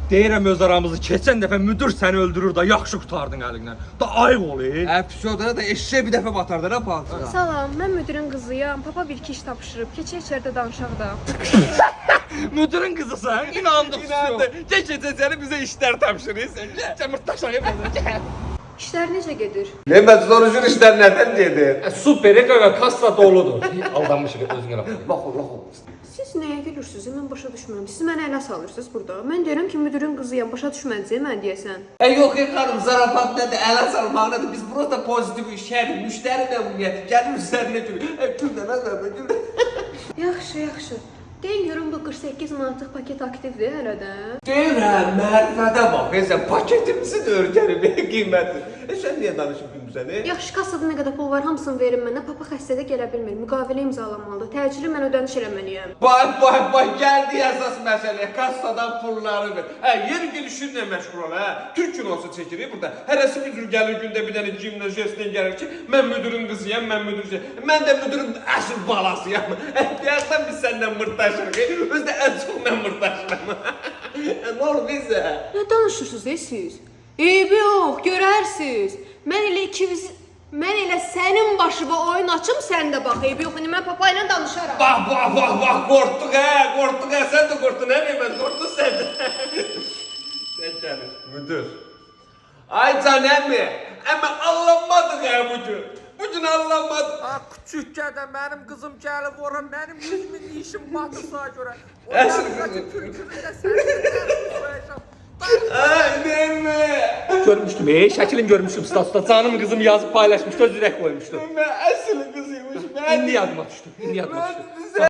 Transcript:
Deyirəm öz aramızı keçən dəfə müdür səni öldürür da yaxşı qurtardın əlindən. Da ayıq ol. Episoda da eşeğe bir defa batardı ha palçığa. Salam, mən müdirin qızıyam. Papa bir iki iş tapşırıb. Keçək içəridə danışaq da. Müdürün kızısan. İnandık. Keçəcək səni bizə işlər tapşırırsan. Çamırtaşan yapacaq. İşlər necə gedir? Mehmet sonucun işler neden dedi? Super ve kassa doludur. Aldanmışıq özünə rəxmət. Bakın. Siz nəyə gülürsünüz? Mən başa düşmürəm. Siz mənə ələ salırsınız burada. Mən deyirəm ki, müdirin qızıyam. Başa düşmədiniz mən deyəsən. Yok hanım zarafat nedir, el salmak nedir? Biz burada pozitif işler, müşteri memnuniyeti, gelir üzerine gülür. Gülmemez mi? Gülmemez. Yaxşı, yaxşı. Deyin görüm bu 48 manatlıq paket aktivdir hələ də. Deyirəm, mərifədə bax, sən paketimsin örgəri qiymətli. Sən niyə danışıb gülmüsən? Yaxşı, kassada nə qədər pul var, hamısını verin mənə. Papa xəstədə gələ bilmir. Müqavilə imzalamalıdır. Təcili mən ödəniş eləməliyəm. Bax, gəldi əsas məsələ, kassadan pulları ver. Yer gelişinlə məşğul ol, Türk kinosu çəkirik burada. Hərəsi müdür gəlir gündə bir dənə gimnaziyasından gəlir ki, mən müdürün qızıyam, mən müdürcəyəm. Mən də müdürün əsl balasıyam. Deyərsən biz səndən mırtdaşırıq, özdə ən çox mən mırtdaşıram. Nə olur bizə? Nə danışırsınız siz? Eybi yox, görərsiniz. Mən elə sənin başıma oyun açım, sən də bax. Eybi yox, indi mən papa ilə danışaram. Bax, qorxduq, sən də qorxdun, Mehmet, qorxdun sən də. Sən gəlir, müdür. Ay can əmi allanmadıq bu gün. Bu gün allanmadıq. Küçük gədə mənim qızım gəlib ora, mənim 100 min işim batırsa görə. O Əsl yanındakı türkünü də sən Mehmet. Görmüşdüm, şəklini görmüşdüm statusda. Canım kızım yazıb paylaşmışdı, öz ürək qoymuşdu. Mehmet əsl qızıymış. İndi yadıma düşdü.